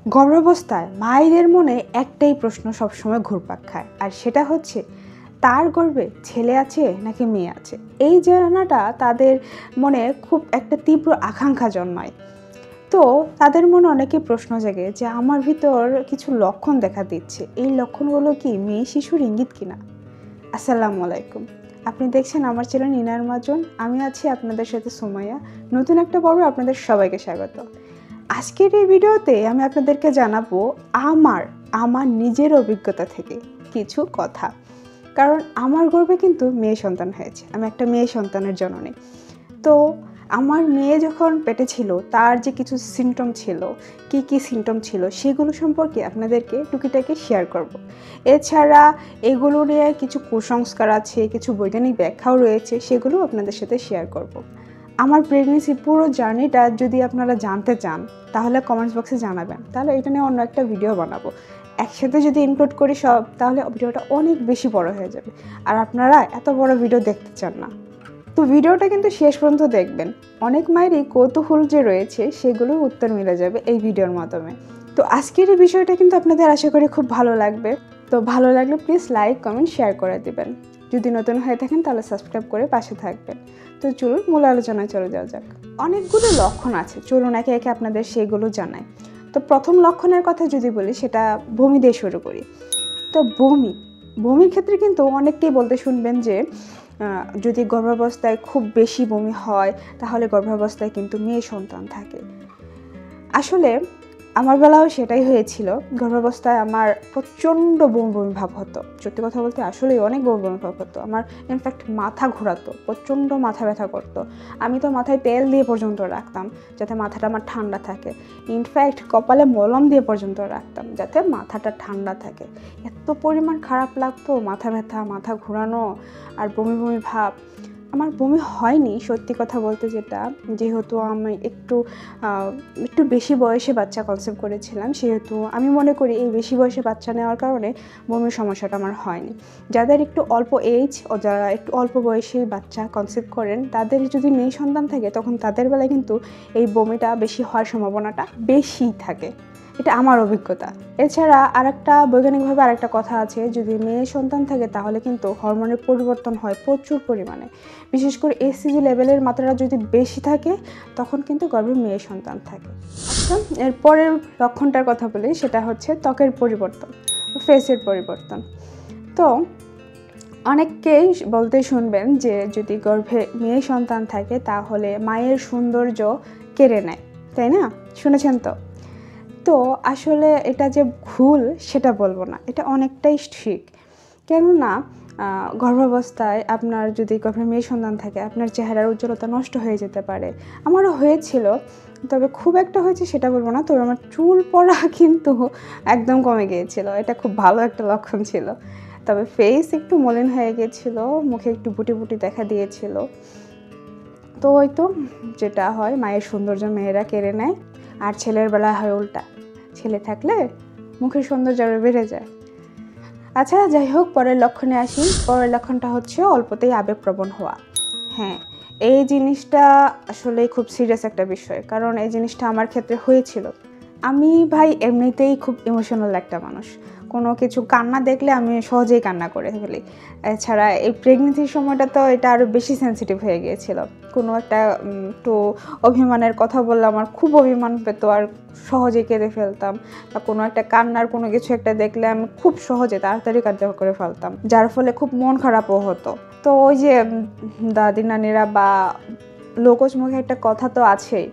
গর্ভাবস্থায় মায়েদের মনে একটাই প্রশ্ন সবসময় ঘুরপাক খায়, আর সেটা হচ্ছে তার গর্ভে ছেলে আছে নাকি মেয়ে আছে। এই জানাটা তাদের মনে খুব একটা তীব্র আকাঙ্ক্ষা জন্মায়। তো তাদের মনে অনেকেই প্রশ্ন জাগে যে আমার ভিতর কিছু লক্ষণ দেখা দিচ্ছে, এই লক্ষণগুলো কি মেয়ে শিশুর ইঙ্গিত কিনা। আসসালামু আলাইকুম, আপনি দেখছেন আমার চ্যানেল নিনার মাজন। আমি আছি আপনাদের সাথে সুমাইয়া। নতুন একটা পর্বে আপনাদের সবাইকে স্বাগত। আজকের এই ভিডিওতে আমি আপনাদেরকে জানাবো আমার নিজের অভিজ্ঞতা থেকে কিছু কথা। কারণ আমার গর্ভে কিন্তু মেয়ে সন্তান হয়েছে, আমি একটা মেয়ে সন্তানের জননী। তো আমার মেয়ে যখন পেটে ছিল তার যে কিছু সিমটম ছিল, কি সিমটম ছিল সেগুলো সম্পর্কে আপনাদেরকে টুকিটাকি শেয়ার করব। এছাড়া এগুলো নিয়ে কিছু কুসংস্কার আছে, কিছু বৈজ্ঞানিক ব্যাখ্যাও রয়েছে, সেগুলো আপনাদের সাথে শেয়ার করব। আমার প্রেগনেন্সির পুরো জার্নিটা যদি আপনারা জানতে চান তাহলে কমেন্টস বক্সে জানাবেন, তাহলে এটা নিয়ে অন্য একটা ভিডিও বানাবো। একসাথে যদি ইনক্লুড করি সব, তাহলে ভিডিওটা অনেক বেশি বড় হয়ে যাবে, আর আপনারা এত বড় ভিডিও দেখতে চান না। তো ভিডিওটা কিন্তু শেষ পর্যন্ত দেখবেন, অনেক মায়েরই কৌতূহল যে রয়েছে সেগুলোর উত্তর মিলে যাবে এই ভিডিওর মাধ্যমে। তো আজকের এই বিষয়টা কিন্তু আপনাদের আশা করি খুব ভালো লাগবে। তো ভালো লাগলে প্লিজ লাইক কমেন্ট শেয়ার করে দিবেন। যদি নতুন হয়ে থাকেন তাহলে সাবস্ক্রাইব করে পাশে থাকবেন। তো চলুন মূল আলোচনায় চলে যাওয়া যাক। অনেকগুলো লক্ষণ আছে, চলুন একে একে আপনাদের সেগুলো জানাই। তো প্রথম লক্ষণের কথা যদি বলি, সেটা বমি দিয়ে শুরু করি। তো বমির ক্ষেত্রে কিন্তু অনেককেই বলতে শুনবেন যে যদি গর্ভাবস্থায় খুব বেশি বমি হয় তাহলে গর্ভাবস্থায় কিন্তু মেয়ে সন্তান থাকে। আসলে আমার বেলাও সেটাই হয়েছিল। গর্ভাবস্থায় আমার প্রচণ্ড বমি ভাব হতো, সত্যি কথা বলতে আসলেই অনেক বমি ভাব হতো। আমার ইনফ্যাক্ট মাথা ঘোরাতো, প্রচণ্ড মাথা ব্যথা করতো। আমি তো মাথায় তেল দিয়ে পর্যন্ত রাখতাম যাতে মাথাটা আমার ঠান্ডা থাকে। ইনফ্যাক্ট কপালে মলম দিয়ে পর্যন্ত রাখতাম যাতে মাথাটা ঠান্ডা থাকে। এত পরিমাণ খারাপ লাগতো, মাথা ব্যথা, মাথা ঘোরানো আর বমি ভাব। আমার বমি হয়নি সত্যি কথা বলতে, যেটা যেহেতু আমি একটু বেশি বয়সে বাচ্চা কনসেপ্ট করেছিলাম, সেহেতু আমি মনে করি এই বেশি বয়সে বাচ্চা নেওয়ার কারণে বমির সমস্যাটা আমার হয়নি। যাদের একটু অল্প এজ ও যারা একটু অল্প বয়সে বাচ্চা কনসেপ্ট করেন, তাদের যদি মেয়ে সন্তান থাকে তখন তাদের বেলায় কিন্তু এই বমিটা বেশি হওয়ার সম্ভাবনাটা বেশি থাকে। এটা আমার অভিজ্ঞতা। এছাড়া বৈজ্ঞানিকভাবে আরেকটা কথা আছে, যদি মেয়ে সন্তান থাকে তাহলে কিন্তু হরমোনের পরিবর্তন হয় প্রচুর পরিমাণে। বিশেষ করে এসিজি লেভেলের মাত্রাটা যদি বেশি থাকে তখন কিন্তু গর্ভে মেয়ে সন্তান থাকে। আচ্ছা, এরপরের লক্ষণটার কথা বলি, সেটা হচ্ছে ত্বকের পরিবর্তন, ফেসের পরিবর্তন। তো অনেককেই বলতে শুনবেন যে যদি গর্ভে মেয়ে সন্তান থাকে তাহলে মায়ের সৌন্দর্য কেড়ে নেয়, তাই না? শুনেছেন তো? তো আসলে এটা যে ভুল সেটা বলবো না, এটা অনেকটাই ঠিক। কেননা গর্ভাবস্থায় আপনার যদি গর্ভে মেয়ে সন্তান থাকে আপনার চেহারার উজ্জ্বলতা নষ্ট হয়ে যেতে পারে। আমারও হয়েছিল, তবে খুব একটা হয়েছে সেটা বলবো না, তবে আমার চুল পড়া কিন্তু একদম কমে গিয়েছিল, এটা খুব ভালো একটা লক্ষণ ছিল। তবে ফেস একটু মলিন হয়ে গিয়েছিল, মুখে একটু বুটি দেখা দিয়েছিল। তো ওই তো যেটা হয়, মায়ের সৌন্দর্য মেয়েরা কেড়ে নেয়, আর ছেলের বেলা হয় উল্টা, ছেলে থাকলে মুখের সৌন্দর্য আরও বেড়ে যায়। আচ্ছা, যাই হোক, পরের লক্ষণে আসি। পরের লক্ষণটা হচ্ছে অল্পতেই আবেগপ্রবণ হওয়া। হ্যাঁ, এই জিনিসটা আসলে খুব সিরিয়াস একটা বিষয়, কারণ এই জিনিসটা আমার ক্ষেত্রে হয়েছিল। আমি এমনিতেই খুব ইমোশনাল একটা মানুষ। কোনো কিছু কান্না দেখলে আমি সহজেই কান্না করে ফেলি। এছাড়া এই প্রেগনেন্সির সময়টা তো এটা আরও বেশি সেন্সিটিভ হয়ে গিয়েছিল। কোনো একটা একটু অভিমানের কথা বললে আমার খুব অভিমান পেত, আর সহজে কেঁদে ফেলতাম। বা কোনো একটা কান্নার কোনো কিছু একটা দেখলে আমি খুব সহজে তাড়াতাড়ি কান্না করে ফেলতাম, যার ফলে খুব মন খারাপও হতো। তো ওই যে দাদি নানিরা বা লোকজ মুখে একটা কথা তো আছেই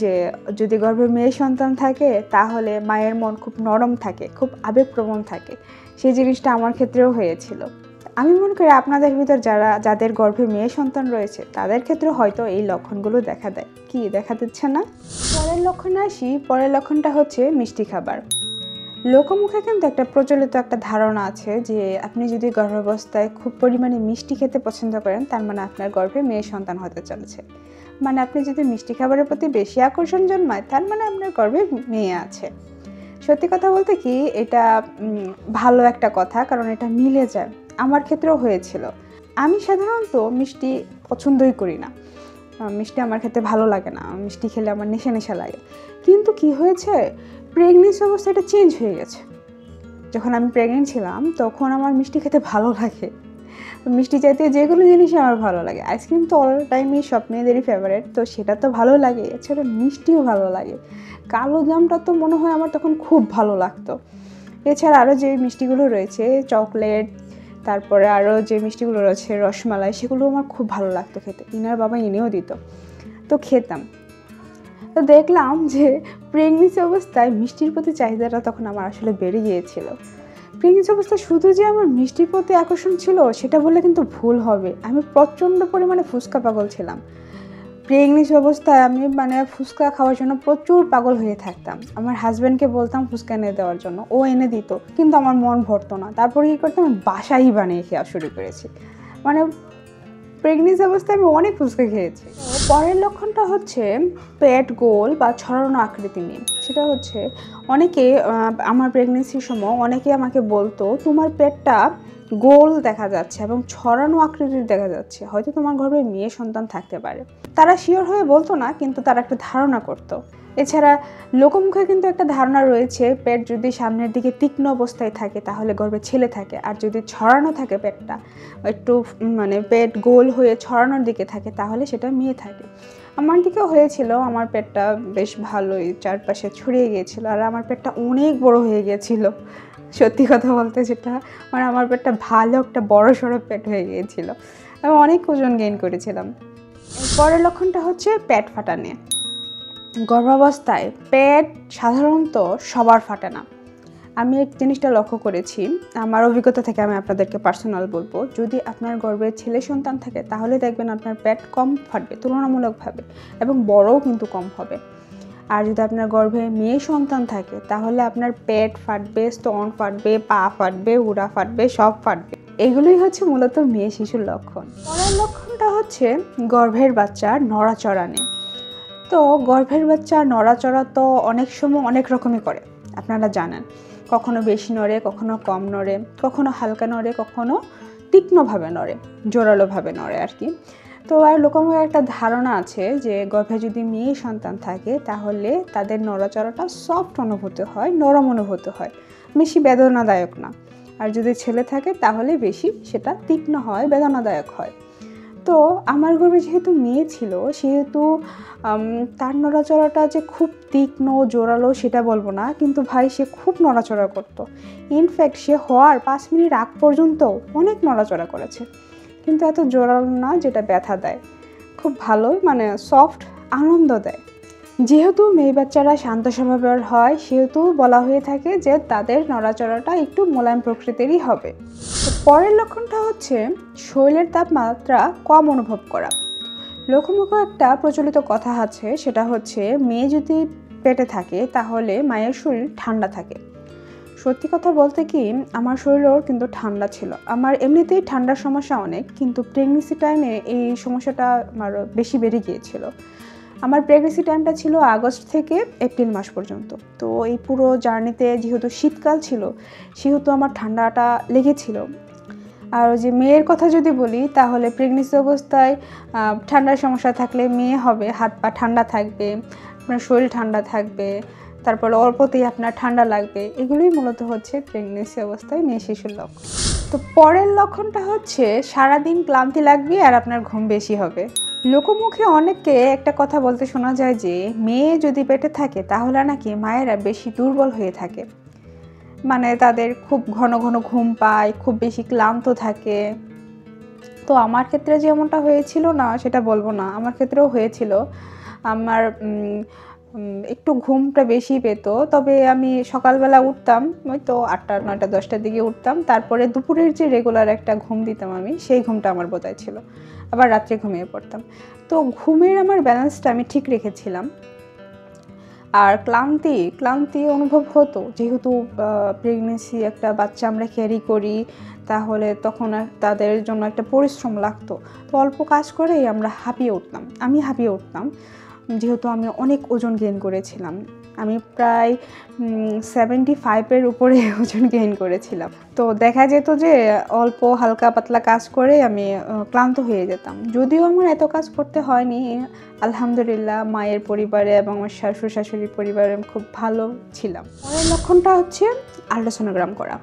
যে যদি গর্ভে মেয়ে সন্তান থাকে তাহলে মায়ের মন খুব নরম থাকে, খুব আবেগপ্রবণ থাকে। সেই জিনিসটা আমার ক্ষেত্রেও হয়েছিল। আমি মনে করি আপনাদের ভিতর যাদের গর্ভে মেয়ে সন্তান রয়েছে তাদের ক্ষেত্রে হয়তো এই লক্ষণগুলো দেখা দেয়। কি দেখা দিচ্ছে না? পরের লক্ষণে আসি। পরের লক্ষণটা হচ্ছে মিষ্টি খাবার। লোকমুখে কিন্তু একটা প্রচলিত একটা ধারণা আছে যে আপনি যদি গর্ভাবস্থায় খুব পরিমাণে মিষ্টি খেতে পছন্দ করেন তার মানে আপনার গর্ভে মেয়ে সন্তান হতে চলেছে। মানে আপনি যদি মিষ্টি খাবারের প্রতি বেশি আকর্ষণ জন্মায় তার মানে আপনার গর্ভে মেয়ে আছে। সত্যি কথা বলতে কি, এটা ভালো একটা কথা, কারণ এটা মিলে যায়। আমার ক্ষেত্রেও হয়েছিল। আমি সাধারণত মিষ্টি পছন্দই করি না, মিষ্টি আমার খেতে ভালো লাগে না, মিষ্টি খেলে আমার নেশা লাগে। কিন্তু কি হয়েছে, প্রেগনেন্সি অবস্থাটা চেঞ্জ হয়ে গেছে। যখন আমি প্রেগনেন্ট ছিলাম তখন আমার মিষ্টি খেতে ভালো লাগে, মিষ্টি জাতীয় যে কোনো জিনিসই আমার ভালো লাগে। আইসক্রিম তো অল টাইমই সব মেয়েদেরই ফেভারিট, তো সেটা তো ভালো লাগে, এছাড়া মিষ্টিও ভালো লাগে। কালো জামটা তো মনে হয় আমার তখন খুব ভালো লাগতো। এছাড়া আরও যে মিষ্টিগুলো রয়েছে, চকলেট, তারপরে আরও যে মিষ্টিগুলো রয়েছে রসমালাই, সেগুলো আমার খুব ভালো লাগতো খেতে। ইনার বাবা এনেও দিত, তো খেতাম। তো দেখলাম যে প্রেগনেন্সি অবস্থায় মিষ্টির প্রতি চাহিদাটা তখন আমার আসলে বেড়ে গিয়েছিল। প্রেগনেন্সি অবস্থায় শুধু যে আমার মিষ্টির প্রতি আকর্ষণ ছিল সেটা বললে কিন্তু ভুল হবে। আমি প্রচণ্ড পরিমাণে ফুচকা পাগল ছিলাম। প্রেগনেন্সি অবস্থায় আমি ফুচকা খাওয়ার জন্য প্রচুর পাগল হয়ে থাকতাম। আমার হাজব্যান্ডকে বলতাম ফুচকা এনে দেওয়ার জন্য, ও এনে দিত, কিন্তু আমার মন ভরতো না। তারপরে কী করতাম, আমি বাসায় বানিয়ে খাওয়া শুরু করেছি। প্রেগনেন্সি অবস্থায় আমি অনেক ফুচকা খেয়েছি। পরের লক্ষণটা হচ্ছে পেট গোল বা ছড়ানো আকৃতি নিয়ে। সেটা হচ্ছে অনেকে আমার প্রেগনেন্সির সময় অনেকে আমাকে বলতো তোমার পেটটা গোল দেখা যাচ্ছে এবং ছড়ানো আকৃতির দেখা যাচ্ছে, হয়তো তোমার গর্ভে মেয়ে সন্তান থাকতে পারে। তারা শিওর হয়ে বলতো না, কিন্তু তারা একটা ধারণা করতো। এছাড়া লোকমুখে কিন্তু একটা ধারণা রয়েছে, পেট যদি সামনের দিকে তীক্ষ্ণ অবস্থায় থাকে তাহলে গর্ভে ছেলে থাকে, আর যদি ছড়ানো থাকে পেটটা একটু পেট গোল হয়ে ছড়ানোর দিকে থাকে তাহলে সেটা মেয়ে থাকে। আমার দিকেও হয়েছিল, আমার পেটটা বেশ ভালোই চারপাশে ছড়িয়ে গিয়েছিল, আর আমার পেটটা অনেক বড় হয়ে গিয়েছিল। সত্যি কথা বলতে যেটা আমার পেটটা ভালো একটা বড় সড়ো পেট হয়ে গিয়েছিল, আমি অনেক ওজন গেইন করেছিলাম। পরের লক্ষণটা হচ্ছে পেট ফাটা নিয়ে। গর্ভাবস্থায় পেট সাধারণত সবার ফাটে না। আমি এই জিনিসটা লক্ষ্য করেছি, আমার অভিজ্ঞতা থেকে আমি আপনাদেরকে পার্সোনাল বলবো। যদি আপনার গর্ভে ছেলে সন্তান থাকে তাহলে দেখবেন আপনার পেট কম ফাটবে তুলনামূলকভাবে, এবং বড়ও কিন্তু কম হবে। আর যদি আপনার গর্ভে মেয়ে সন্তান থাকে তাহলে আপনার পেট ফাটবে, স্তন ফাটবে, পা ফাটবে, উড়া ফাটবে, সব ফাটবে। এগুলোই হচ্ছে মূলত মেয়ে শিশুর লক্ষণ। পরের লক্ষণটা হচ্ছে গর্ভের বাচ্চার নড়াচড়া নিয়ে। তো গর্ভের বাচ্চা নড়াচড়া তো অনেক সময় অনেক রকমই করে, আপনারা জানেন। কখনো বেশি নড়ে, কখনো কম নড়ে, কখনো হালকা নড়ে, কখনো তীক্ষ্ণভাবে নড়ে, জোরালোভাবে নড়ে আর কি। তো আর লোকমুখে একটা ধারণা আছে যে গর্ভে যদি মেয়ে সন্তান থাকে তাহলে তাদের নড়াচড়াটা সফট অনুভূতি হয়, নরম অনুভূতি হয়, বেশি বেদনাদায়ক না। আর যদি ছেলে থাকে তাহলে বেশি সেটা তীক্ষ্ণ হয়, বেদনাদায়ক হয়। তো আমার গর্ভে যেহেতু মেয়ে ছিল সেহেতু তার নড়াচড়াটা যে খুব তীক্ষ্ণ জোরালো সেটা বলবো না, কিন্তু ভাই সে খুব নড়াচড়া করতো। ইনফ্যাক্ট সে হওয়ার 5 মিনিট আগ পর্যন্ত অনেক নড়াচড়া করেছে, কিন্তু এত জোরালো না যেটা ব্যথা দেয়, খুব ভালো সফট আনন্দ দেয়। যেহেতু মেয়ে বাচ্চারা শান্ত স্বভাবের হয় সেহেতু বলা হয়ে থাকে যে তাদের নড়াচড়াটা একটু মোলায়েম প্রকৃতিরই হবে। তো পরের লক্ষণটা হচ্ছে শরীরের তাপমাত্রা কম অনুভব করা। লোকমুখে একটা প্রচলিত কথা আছে, সেটা হচ্ছে মেয়ে যদি পেটে থাকে তাহলে মায়ের শরীর ঠান্ডা থাকে। সত্যি কথা বলতে কি, আমার শরীরও কিন্তু ঠান্ডা ছিল। আমার এমনিতেই ঠান্ডার সমস্যা অনেক, কিন্তু প্রেগনেন্সি টাইমে এই সমস্যাটা আমার বেশি বেড়ে গিয়েছিল। আমার প্রেগনেন্সি টাইমটা ছিল আগস্ট থেকে এপ্রিল মাস পর্যন্ত। তো এই পুরো জার্নিতে যেহেতু শীতকাল ছিল সেহেতু আমার ঠান্ডাটা লেগেছিল। আর যে মেয়ের কথা যদি বলি তাহলে প্রেগনেন্সি অবস্থায় ঠান্ডার সমস্যা থাকলে মেয়ে হবে, হাত পা ঠান্ডা থাকবে, আপনার শরীর ঠান্ডা থাকবে, তারপর অল্পতেই আপনার ঠান্ডা লাগবে। এগুলোই মূলত হচ্ছে প্রেগনেন্সি অবস্থায় মেয়ে শিশুর লক্ষণ। তো পরের লক্ষণটা হচ্ছে সারাদিন ক্লান্তি লাগবে আর আপনার ঘুম বেশি হবে। লোকমুখে অনেককে একটা কথা বলতে শোনা যায় যে মেয়ে যদি পেটে থাকে তাহলে নাকি মায়েরা বেশি দুর্বল হয়ে থাকে, তাদের খুব ঘন ঘন ঘুম পায়, খুব বেশি ক্লান্ত থাকে। তো আমার ক্ষেত্রে যেমনটা হয়েছিল না সেটা বলবো না, আমার ক্ষেত্রেও হয়েছিল। আমার একটু ঘুমটা বেশি পেত, তবে আমি সকালবেলা উঠতাম ওই তো 8টা 9টা 10টার দিকে উঠতাম, তারপরে দুপুরের যে রেগুলার একটা ঘুম দিতাম আমি, সেই ঘুমটা আমার বোধহয় ছিল, আবার রাত্রে ঘুমিয়ে পড়তাম। তো ঘুমের আমার ব্যালেন্সটা আমি ঠিক রেখেছিলাম। আর ক্লান্তি অনুভব হতো, যেহেতু প্রেগনেন্সি একটা বাচ্চা আমরা ক্যারি করি, তাহলে তখন তাদের জন্য একটা পরিশ্রম লাগতো। তো অল্প কাজ করেই আমরা হাঁপিয়ে উঠতাম, আমি হাঁপিয়ে উঠতাম, যেহেতু আমি অনেক ওজন গেইন করেছিলাম। আমি প্রায় 75-এর উপরে ওজন গেইন করেছিলাম। তো দেখা যেত যে অল্প হালকা পাতলা কাজ করে আমি ক্লান্ত হয়ে যেতাম। যদিও আমার এত কাজ করতে হয়নি, আলহামদুলিল্লাহ মায়ের পরিবারে এবং আমার শ্বশুর শাশুড়ির পরিবারে আমি খুব ভালো ছিলাম। পরের লক্ষণটা হচ্ছে আল্ট্রাসোনোগ্রাম করা।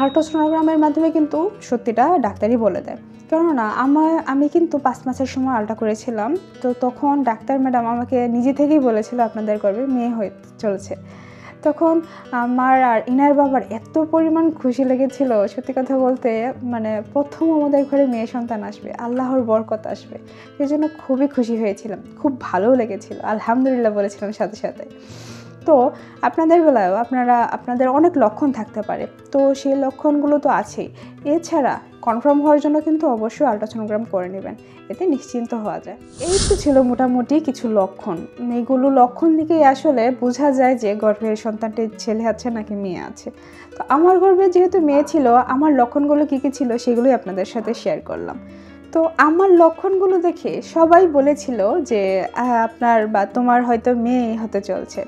আল্ট্রাসোনোগ্রামের মাধ্যমে কিন্তু সত্যিটা ডাক্তারই বলে দেয়। কেননা আমি কিন্তু 5 মাসের সময় আলট্রা করেছিলাম। তো তখন ডাক্তার ম্যাডাম আমাকে নিজে থেকেই বলেছিল আপনাদের গর্ভে মেয়ে হয়ে চলেছে। তখন আমার আর ইনার বাবার এত পরিমাণ খুশি লেগেছিল, সত্যি কথা বলতে মানে প্রথম আমাদের ঘরে মেয়ে সন্তান আসবে, আল্লাহর বরকত আসবে, সেই জন্য খুবই খুশি হয়েছিলাম, খুব ভালোও লেগেছিল, আলহামদুলিল্লাহ বলেছিলাম সাথে সাথে। তো আপনাদের বেলায়ও আপনাদের অনেক লক্ষণ থাকতে পারে, তো সেই লক্ষণগুলো তো আছেই। এছাড়া কনফার্ম হওয়ার জন্য কিন্তু অবশ্যই আল্ট্রাসোনোগ্রাম করে নেবেন, এতে নিশ্চিন্ত হওয়া যায়। এই তো ছিল মোটামুটি কিছু লক্ষণ। এইগুলো লক্ষণ থেকেই আসলে বোঝা যায় যে গর্ভের সন্তানটি ছেলে আছে নাকি মেয়ে আছে। তো আমার গর্ভে যেহেতু মেয়ে ছিল, আমার লক্ষণগুলো কী কী ছিল সেগুলোই আপনাদের সাথে শেয়ার করলাম। তো আমার লক্ষণগুলো দেখে সবাই বলেছিল যে আপনার বা তোমার হয়তো মেয়ে হতে চলছে।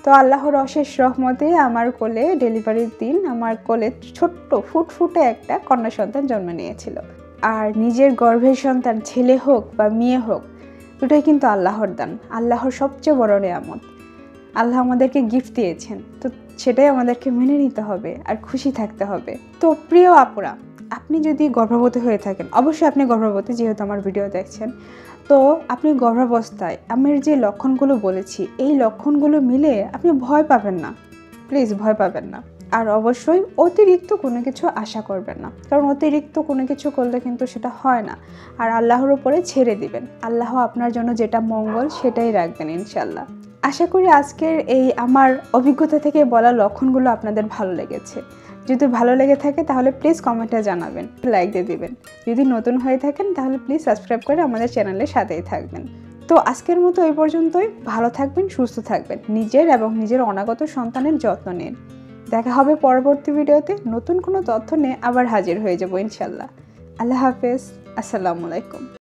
তো আল্লাহর অশেষ রহমতে আমার কোলে ডেলিভারির দিন আমার কোলে ছোট্ট ফুটফুটে একটা কন্যা সন্তান জন্ম নিয়েছিল। আর নিজের গর্ভের সন্তান ছেলে হোক বা মেয়ে হোক, দুটোই কিন্তু আল্লাহর দান, আল্লাহর সবচেয়ে বড় নেয়ামত। আল্লাহ আমাদেরকে গিফট দিয়েছেন, তো সেটাই আমাদেরকে মেনে নিতে হবে আর খুশি থাকতে হবে। তো প্রিয় আপুরা, আপনি যদি গর্ভবতী হয়ে থাকেন, অবশ্যই আপনি গর্ভবতী যেহেতু আমার ভিডিও দেখছেন, তো আপনি গর্ভাবস্থায় আমি যে লক্ষণগুলো বলেছি এই লক্ষণগুলো মিলে আপনি ভয় পাবেন না, প্লিজ ভয় পাবেন না। আর অবশ্যই অতিরিক্ত কোনো কিছু আশা করবেন না, কারণ অতিরিক্ত কোনো কিছু করলে কিন্তু সেটা হয় না। আর আল্লাহর উপরে ছেড়ে দিবেন, আল্লাহ আপনার জন্য যেটা মঙ্গল সেটাই রাখবেন ইনশাল্লাহ। আশা করি আজকের এই আমার অভিজ্ঞতা থেকে বলা লক্ষণগুলো আপনাদের ভালো লেগেছে। যদি ভালো লেগে থাকে তাহলে প্লিজ কমেন্টে জানাবেন, লাইক দিয়ে দিবেন। যদি নতুন হয়ে থাকেন তাহলে প্লিজ সাবস্ক্রাইব করে আমাদের চ্যানেলের সাথেই থাকবেন। তো আজকের মতো এই পর্যন্তই। ভালো থাকবেন, সুস্থ থাকবেন, নিজের এবং নিজের অনাগত সন্তানের যত্ন নিন। দেখা হবে পরবর্তী ভিডিওতে নতুন কোনো তথ্য নিয়ে আবার হাজির হয়ে যাব ইনশাল্লাহ। আল্লাহ হাফেজ, আসসালামু আলাইকুম।